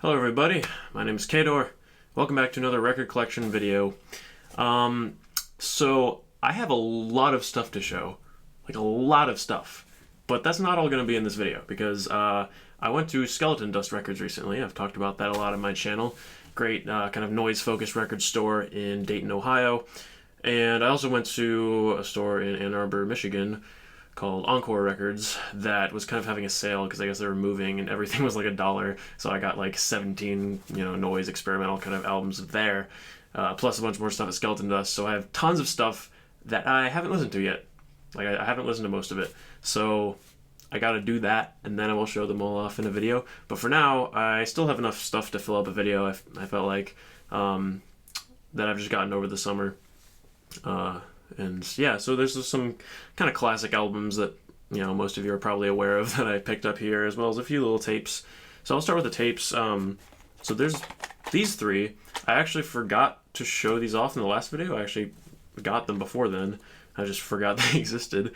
Hello everybody, my name is Kador. Welcome back to another record collection video. So I have a lot of stuff to show, like a lot of stuff, but that's not all going to be in this video because I went to Skeleton Dust Records recently. I've talked about that a lot on my channel. Great kind of noise-focused record store in Dayton, Ohio. And I also went to a store in Ann Arbor, Michigan called Encore Records that was kind of having a sale because I guess they were moving and everything was like $1. So I got like 17, noise experimental kind of albums there, plus a bunch more stuff at Skeleton Dust. So I have tons of stuff that I haven't listened to yet. Like I haven't listened to most of it. So I got to do that, and then I will show them all off in a video. But for now, I still have enough stuff to fill up a video. I felt like that I've just gotten over the summer. And yeah, so there's some kind of classic albums that, most of you are probably aware of that I picked up here, as well as a few little tapes. So I'll start with the tapes. So there's these three. I actually forgot to show these off in the last video. I actually got them before then. I just forgot they existed.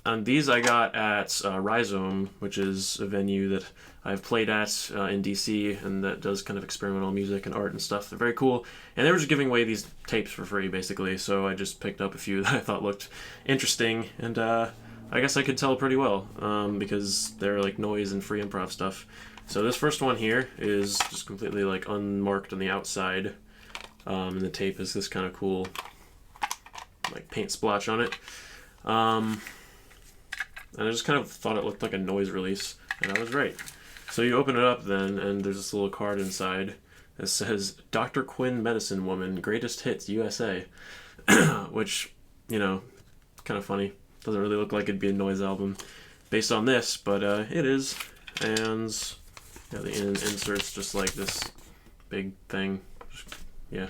And these I got at Rhizome, which is a venue that I've played at in DC, and that does kind of experimental music and art and stuff. They're very cool. And they were just giving away these tapes for free, basically, so I just picked up a few that I thought looked interesting, and I guess I could tell pretty well, because they're like noise and free improv stuff. So this first one here is just completely like unmarked on the outside, and the tape is this kind of cool like paint splotch on it. And I just kind of thought it looked like a noise release, and I was right. So you open it up then, and there's this little card inside that says, Dr. Quinn Medicine Woman, Greatest Hits, USA. Which, kind of funny. Doesn't really look like it'd be a noise album based on this, but it is. And the insert's just like this big thing. Yeah,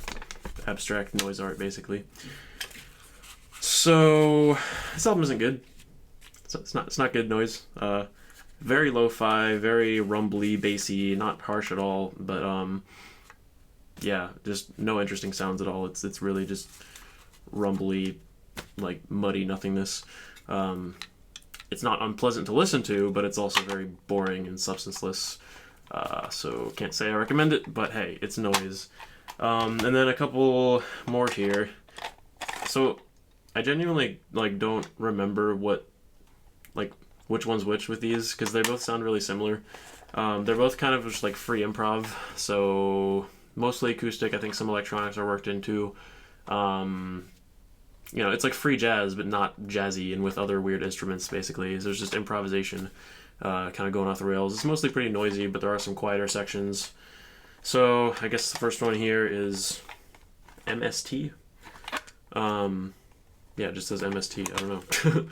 abstract noise art, basically. So, this album isn't good. It's not good noise. Very lo-fi, very rumbly, bassy, not harsh at all, but yeah, just no interesting sounds at all. It's really just rumbly, like muddy nothingness. It's not unpleasant to listen to, but it's also very boring and substanceless. So can't say I recommend it, but hey, it's noise. And then a couple more here. So I genuinely don't remember which one's which with these, because they both sound really similar. They're both kind of just like free improv, so mostly acoustic. I think some electronics are worked into. It's like free jazz, but not jazzy and with other weird instruments, basically. There's just improvisation kind of going off the rails. It's mostly pretty noisy, but there are some quieter sections. So I guess the first one here is MST. Yeah, it just says MST. I don't know.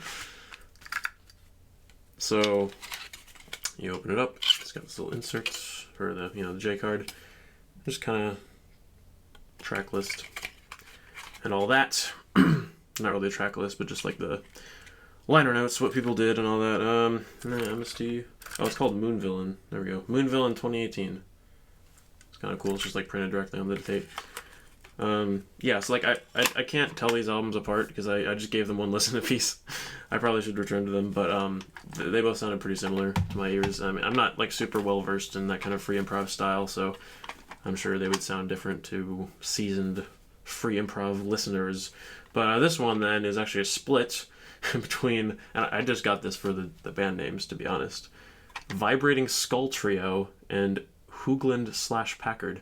So you open it up. It's got this little insert for the the J card. Just kind of track list and all that. Not really a track list, but just like the liner notes, what people did and all that. MST. Oh, it's called Moon Villain. There we go. Moon Villain 2018. It's kind of cool. It's just like printed directly on the tape. Yeah, so like I can't tell these albums apart because I just gave them one listen apiece. I probably should return to them, but they both sounded pretty similar to my ears. I mean, I'm not like super well versed in that kind of free improv style, so I'm sure they would sound different to seasoned free improv listeners. But this one then is actually a split between, and I just got this for the band names, to be honest, Vibrating Skull Trio and Hoogland/Packard.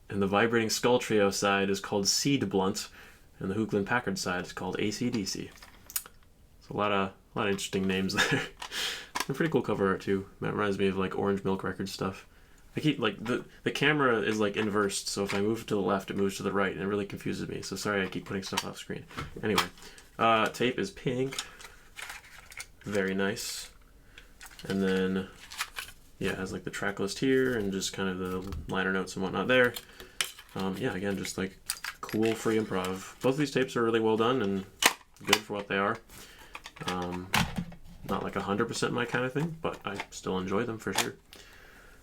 And the Vibrating Skull Trio side is called Seed Blunt, and the Hoogland Packard side is called AC/DC. So a lot of interesting names there. A pretty cool cover art too. That reminds me of like Orange Milk Records stuff. I keep like the camera is like inversed, so if I move to the left, it moves to the right, and it really confuses me. So sorry, I keep putting stuff off screen. Anyway, tape is pink, very nice, and then yeah, it has like the track list here and just kind of the liner notes and whatnot there. Yeah, again, just like cool free improv. Both of these tapes are really well done and good for what they are. Not like 100% my kind of thing, but I still enjoy them for sure.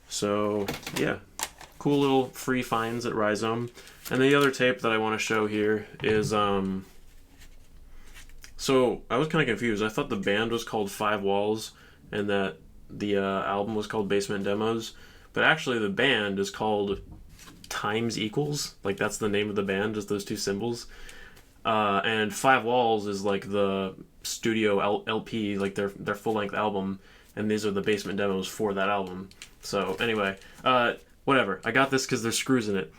So yeah, cool little free finds at Rhizome. And the other tape that I want to show here is so I was kind of confused. I thought the band was called Five Walls and that the album was called Basement Demos, but actually the band is called Times Equals. Like that's the name of the band, just those two symbols. And Five Walls is like the studio LP, like their full length album, and these are the basement demos for that album. So anyway, whatever. I got this because there's screws in it.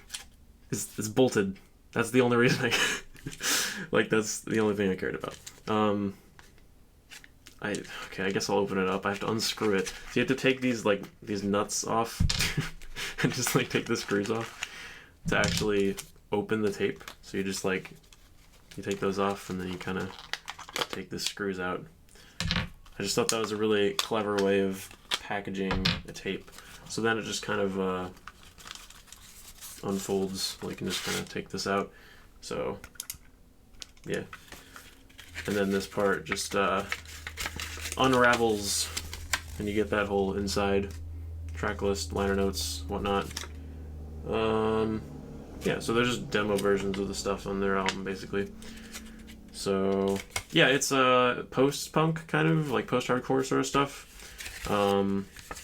It's bolted. That's the only reason like that's the only thing I cared about. I guess I'll open it up. I have to unscrew it. So you have to take these nuts off and just like take the screws off to actually open the tape. So you just like you take those off and then you kind of take the screws out. I just thought that was a really clever way of packaging a tape. So then it just kind of unfolds. Like you can just kind of take this out. So yeah, and then this part just unravels, and you get that whole inside track list, liner notes, whatnot. Yeah, so they're just demo versions of the stuff on their album, basically. So yeah, it's post-punk kind of, like post-hardcore sort of stuff.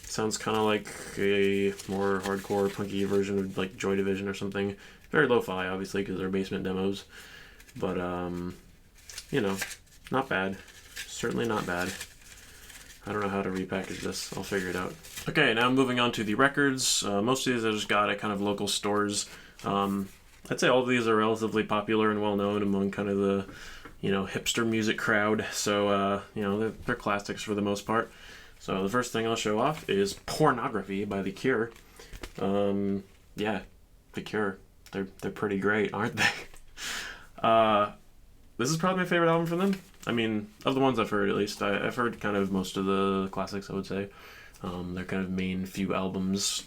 Sounds kind of like a more hardcore, punky version of like Joy Division or something. Very lo-fi, obviously, because they're basement demos. But, you know, not bad. Certainly not bad. I don't know how to repackage this. I'll figure it out. Okay, now moving on to the records. Most of these I just got at kind of local stores. I'd say all of these are relatively popular and well-known among kind of the, you know, hipster music crowd. So, you know, they're classics for the most part. So the first thing I'll show off is Pornography by The Cure. Yeah, The Cure. They're pretty great, aren't they? This is probably my favorite album from them. I mean, of the ones I've heard, at least. I've heard kind of most of the classics, I would say. Their kind of main few albums.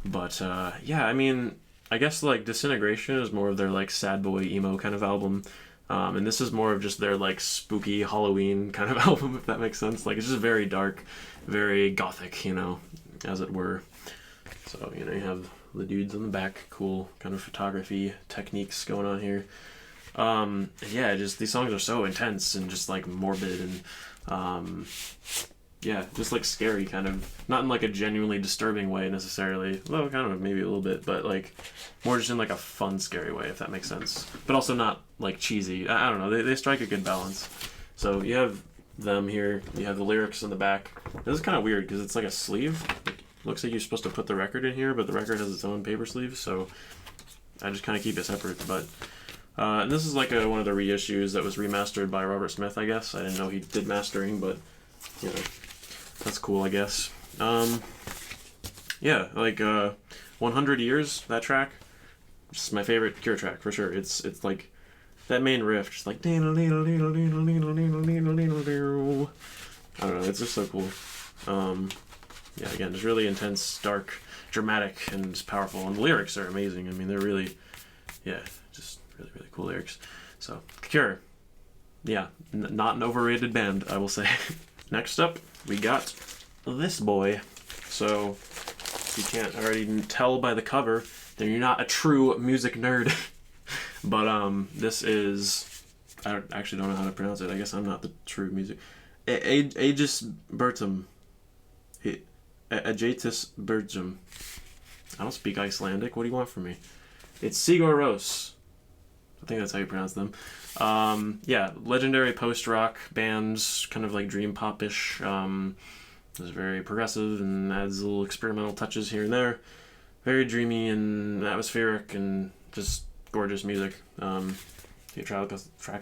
But, yeah, I mean, I guess, like, Disintegration is more of their, like, sad boy emo kind of album. And this is more of just their, like, spooky Halloween kind of album, if that makes sense. Like, it's just very dark, very gothic, you know, as it were. So, you know, you have the dudes on the back, cool kind of photography techniques going on here. Yeah, just these songs are so intense and just like morbid and yeah, just like scary kind of, not in like a genuinely disturbing way necessarily, well, kind of maybe a little bit, but like more just in like a fun scary way, if that makes sense, but also not like cheesy. I don't know, they strike a good balance. So you have them here, you have the lyrics in the back. This is kind of weird because it's like a sleeve. Looks like you're supposed to put the record in here, but the record has its own paper sleeve, so I just kind of keep it separate. But and this is like one of the reissues that was remastered by Robert Smith, I guess. I didn't know he did mastering, but you know, that's cool, I guess. Yeah, like 100 Years, that track, just my favorite Cure track for sure. It's like that main riff, just like I don't know, it's just so cool. Yeah, again, just really intense, dark, dramatic, and powerful. And the lyrics are amazing. I mean, they're really, yeah, just really, really cool lyrics. So, Cure. Yeah, not an overrated band, I will say. Next up, we got this boy. So, if you can't already tell by the cover, then you're not a true music nerd. But, this is, actually don't know how to pronounce it. I guess I'm not the true music. Aegis Bertum. Aegetis Bergum. I don't speak Icelandic. What do you want from me? It's Sigur Rós. I think that's how you pronounce them. Yeah, legendary post-rock bands, kind of like dream pop-ish. It's very progressive and adds little experimental touches here and there. Very dreamy and atmospheric and just gorgeous music. The track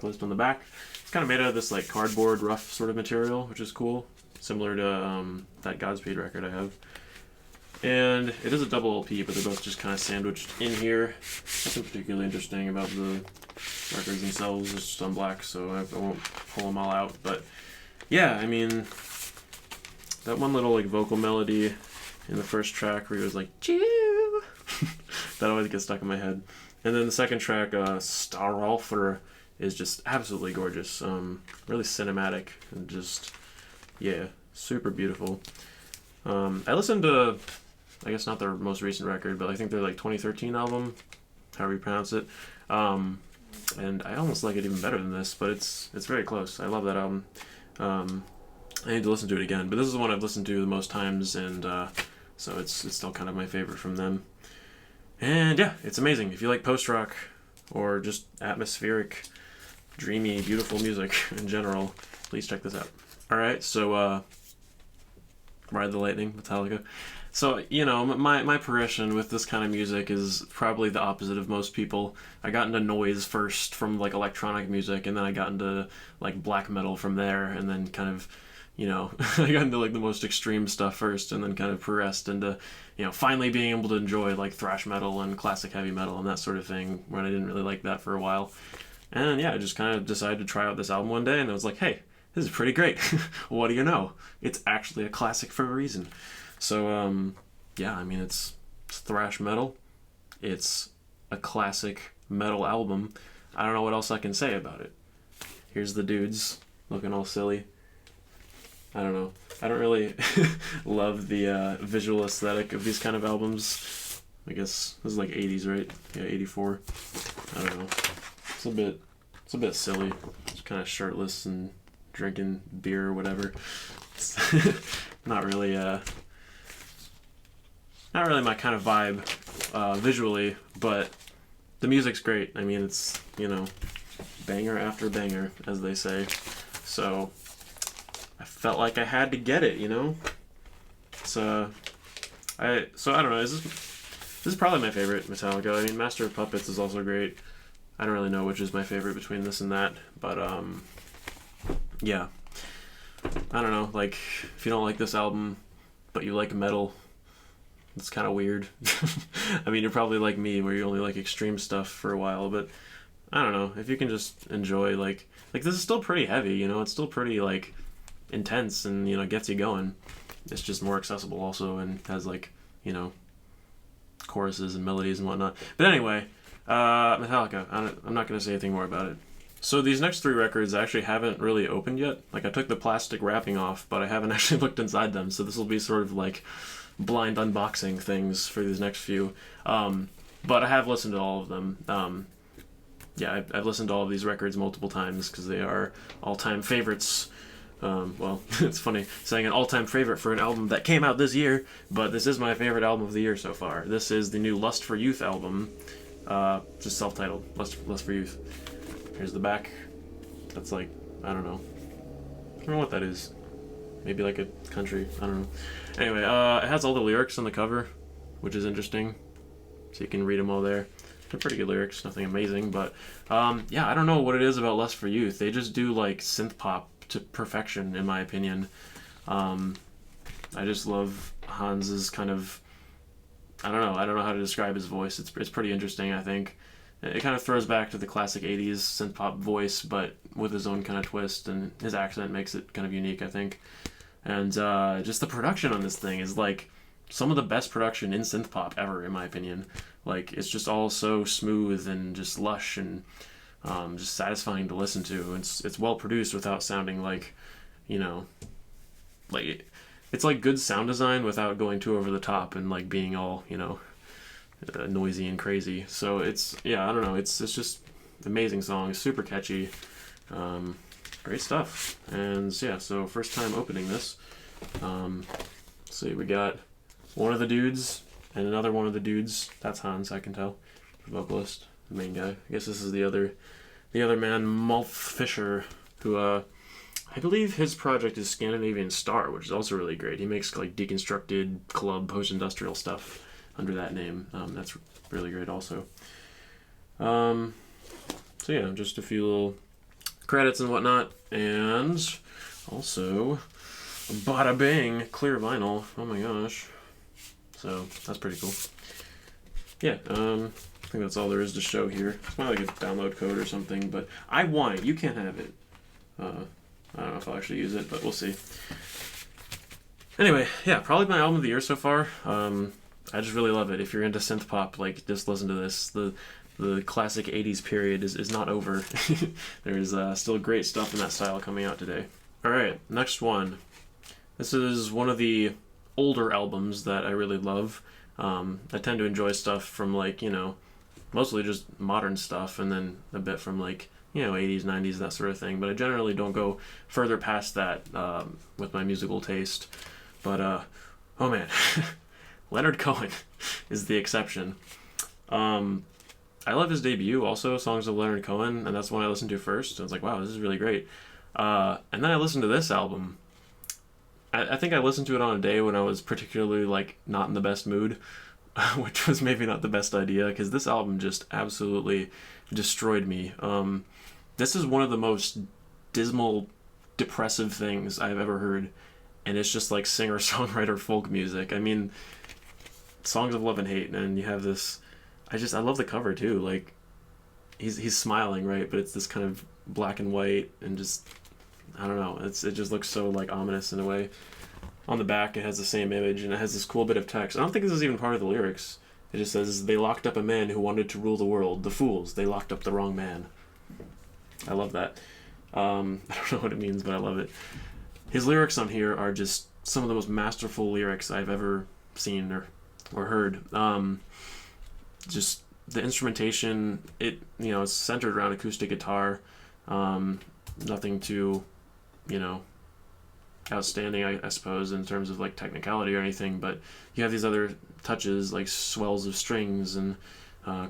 list on the back. It's kind of made out of this like cardboard, rough sort of material, which is cool. Similar to that Godspeed record I have. And it is a double LP, but they're both just kind of sandwiched in here. Nothing particularly interesting about the records themselves. It's just on black, so I won't pull them all out. But yeah, I mean, that one little like vocal melody in the first track where he was like, "Chew," that always gets stuck in my head. And then the second track, Staralfur, is just absolutely gorgeous. Really cinematic and just, yeah, super beautiful. I listened to, I guess not their most recent record, but I think their like 2013 album, however you pronounce it. And I almost like it even better than this, but it's very close. I love that album. I need to listen to it again, but this is the one I've listened to the most times, and So it's still kind of my favorite from them. And yeah, it's amazing. If you like post-rock or just atmospheric, dreamy, beautiful music in general, please check this out. Alright, so Ride the Lightning, Metallica. So, my progression with this kind of music is probably the opposite of most people. I got into noise first from like electronic music, and then I got into like black metal from there, and then kind of, I got into like the most extreme stuff first, and then kind of progressed into, finally being able to enjoy like thrash metal and classic heavy metal and that sort of thing, when I didn't really like that for a while. And yeah, I just kind of decided to try out this album one day, and I was like, hey, this is pretty great. What do you know? It's actually a classic for a reason. So, yeah, I mean, it's thrash metal. It's a classic metal album. I don't know what else I can say about it. Here's the dudes looking all silly. I don't know. I don't really love the visual aesthetic of these kind of albums. I guess this is like 80s, right? Yeah, 84. I don't know. It's a bit silly. Just kind of shirtless and drinking beer or whatever. It's not really my kind of vibe visually, but the music's great. I mean, it's, banger after banger, as they say. So I felt like I had to get it, So I don't know. This is probably my favorite Metallica. I mean, Master of Puppets is also great. I don't really know which is my favorite between this and that, but yeah. I don't know. Like, if you don't like this album, but you like metal, it's kind of weird. I mean, you're probably like me, where you only like extreme stuff for a while, but I don't know. If you can just enjoy, like this is still pretty heavy, it's still pretty, like, intense and, gets you going. It's just more accessible also, and has, like, choruses and melodies and whatnot. But anyway, Metallica. I'm not going to say anything more about it. So these next 3 records actually haven't really opened yet. Like, I took the plastic wrapping off, but I haven't actually looked inside them, so this will be sort of like blind unboxing things for these next few. But I have listened to all of them. Yeah, I've listened to all of these records multiple times because they are all-time favorites. Well, it's funny saying an all-time favorite for an album that came out this year, but this is my favorite album of the year so far. This is the new Lust for Youth album, just self-titled, Lust for Youth. Here's the back. That's like, I don't know what that is. Maybe like a country, I don't know. Anyway, it has all the lyrics on the cover, which is interesting, so you can read them all there. They're pretty good lyrics, nothing amazing, but yeah, I don't know what it is about Lust for Youth. They just do like synth pop to perfection, in my opinion. I just love Hans's kind of, I don't know how to describe his voice. It's pretty interesting, I think. It kind of throws back to the classic 80s synth pop voice, but with his own kind of twist, and his accent makes it kind of unique, I think. And just the production on this thing is like some of the best production in synth pop ever, in my opinion. Like, it's just all so smooth and just lush and just satisfying to listen to. It's well produced without sounding like, like it's like good sound design without going too over the top and like being all, noisy and crazy. So it's, yeah, I don't know. It's just amazing song, super catchy, great stuff. And yeah, so first time opening this. Let's see, we got one of the dudes and another one of the dudes. That's Hans, I can tell, the vocalist, the main guy. I guess this is the other man, Mulf Fisher, who I believe his project is Scandinavian Star, which is also really great. He makes like deconstructed club post-industrial stuff under that name. That's really great also. So yeah, just a few little credits and whatnot, and also bada bang, clear vinyl. Oh my gosh. So that's pretty cool. Yeah, I think that's all there is to show here. It's probably like a download code or something, but I want it. You can't have it. I don't know if I'll actually use it, but we'll see. Anyway, yeah, probably my album of the year so far. I just really love it. If you're into synth pop, like, just listen to this. The classic 80s period is not over. There's still great stuff in that style coming out today. Alright, next one. This is one of the older albums that I really love. I tend to enjoy stuff from, like, mostly just modern stuff, and then a bit from, like, 80s, 90s, that sort of thing. But I generally don't go further past that with my musical taste. But, oh man. Leonard Cohen is the exception. I love his debut also, Songs of Leonard Cohen, and that's the one I listened to first. I was like, wow, this is really great. And then I listened to this album. I think I listened to it on a day when I was particularly like not in the best mood, which was maybe not the best idea, because this album just absolutely destroyed me. This is one of the most dismal, depressive things I've ever heard, and it's just like singer-songwriter folk music. I mean, Songs of Love and Hate, and you have this. I love the cover too. Like, he's smiling, right? But it's this kind of black and white, and just I don't know. It just looks so like ominous in a way. On the back, it has the same image, and it has this cool bit of text. I don't think this is even part of the lyrics. It just says, "They locked up a man who wanted to rule the world. The fools, they locked up the wrong man." I love that. I don't know what it means, but I love it. His lyrics on here are just some of the most masterful lyrics I've ever seen or heard. Just the instrumentation, it's centered around acoustic guitar. Nothing too, outstanding, I suppose, in terms of like technicality or anything, but you have these other touches like swells of strings and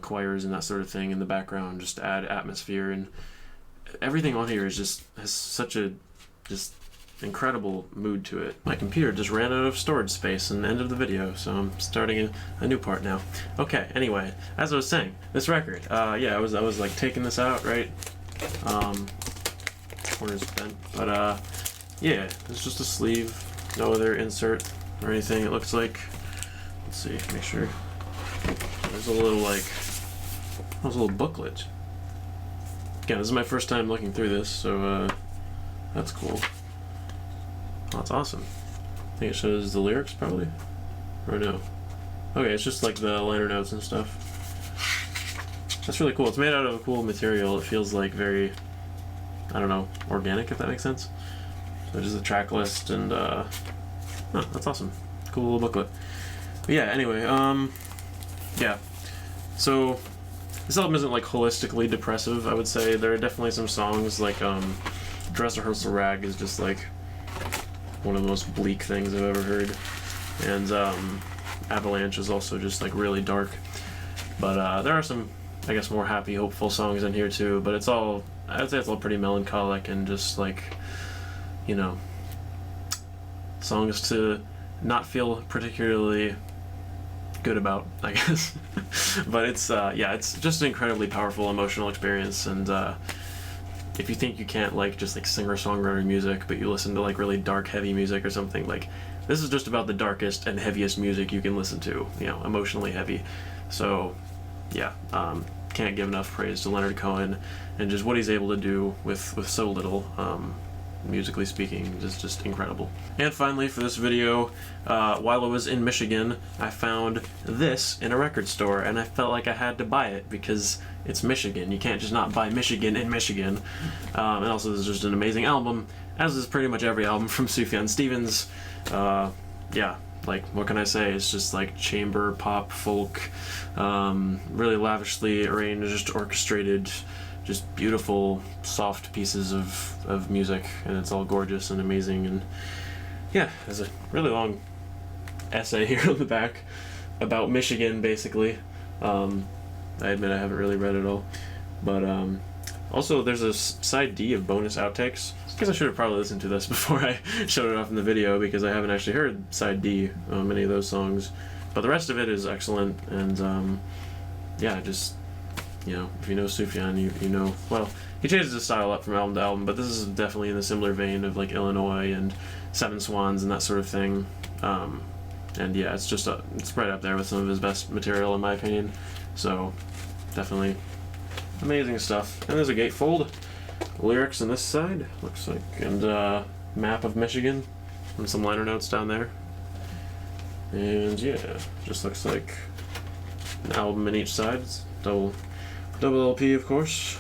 choirs and that sort of thing in the background just to add atmosphere, and everything on here has such a just incredible mood to it. My computer just ran out of storage space in the end of the video, so I'm starting a new part now. Okay, anyway, as I was saying, this record, I was like taking this out, right? Corner's bent, but yeah, it's just a sleeve, no other insert or anything. It looks like, let's see, make sure. There's a little booklet. Again, this is my first time looking through this, so that's cool. Oh, that's awesome. I think it shows the lyrics, probably? Or no? Okay, it's just like the liner notes and stuff. That's really cool. It's made out of a cool material. It feels like very, I don't know, organic, if that makes sense. So just a track list, and that's awesome. Cool little booklet. But yeah, anyway, yeah. So this album isn't like holistically depressive, I would say. There are definitely some songs like Dress Rehearsal Rag is just like one of the most bleak things I've ever heard, and Avalanche is also just like really dark. But there are some, I guess, more happy, hopeful songs in here too. But I'd say it's all pretty melancholic and just like, songs to not feel particularly good about, I guess. But it's it's just an incredibly powerful emotional experience, and if you think you can't like just like singer-songwriter music, but you listen to like really dark, heavy music or something, like this is just about the darkest and heaviest music you can listen to, emotionally heavy. So yeah, can't give enough praise to Leonard Cohen and just what he's able to do with so little. Musically speaking, is just incredible. And finally, for this video, while I was in Michigan, I found this in a record store, and I felt like I had to buy it because it's Michigan. You can't just not buy Michigan in Michigan. And also, this is just an amazing album, as is pretty much every album from Sufjan Stevens. Yeah, like, what can I say? It's just like chamber, pop, folk, really lavishly arranged, orchestrated, just beautiful, soft pieces of music, and it's all gorgeous and amazing. And yeah, there's a really long essay here on the back about Michigan, basically. I admit I haven't really read it all, but also there's a side D of bonus outtakes. I guess I should have probably listened to this before I showed it off in the video, because I haven't actually heard side D on many of those songs, but the rest of it is excellent. And yeah, just, if you know Sufjan, you know, well, he changes his style up from album to album, but this is definitely in the similar vein of like Illinois and Seven Swans and that sort of thing. And yeah, it's just it's right up there with some of his best material in my opinion. So definitely amazing stuff. And there's a gatefold, lyrics on this side, looks like, and map of Michigan, and some liner notes down there. And yeah, just looks like an album in each side. It's double LP, of course.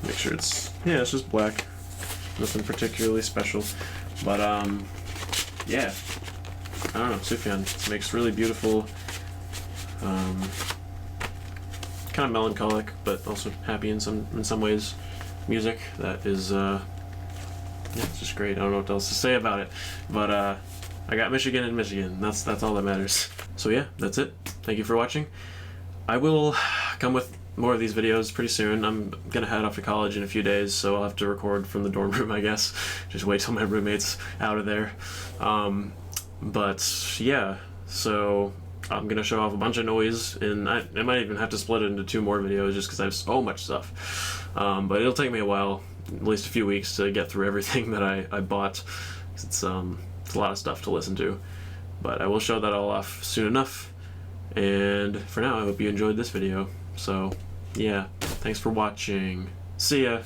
Make sure it's just black. Nothing particularly special. But yeah, I don't know, Sufjan makes really beautiful, kind of melancholic but also happy in some ways music that is it's just great. I don't know what else to say about it, but I got Michigan and Michigan. That's all that matters. So yeah, that's it. Thank you for watching. I will come with more of these videos pretty soon. I'm gonna head off to college in a few days, so I'll have to record from the dorm room, I guess. Just wait till my roommate's out of there. But yeah, so I'm gonna show off a bunch of noise, and I might even have to split it into 2 more videos just because I have so much stuff. But it'll take me a while, at least a few weeks, to get through everything that I bought. It's a lot of stuff to listen to. But I will show that all off soon enough. And for now, I hope you enjoyed this video. So, yeah, thanks for watching. See ya!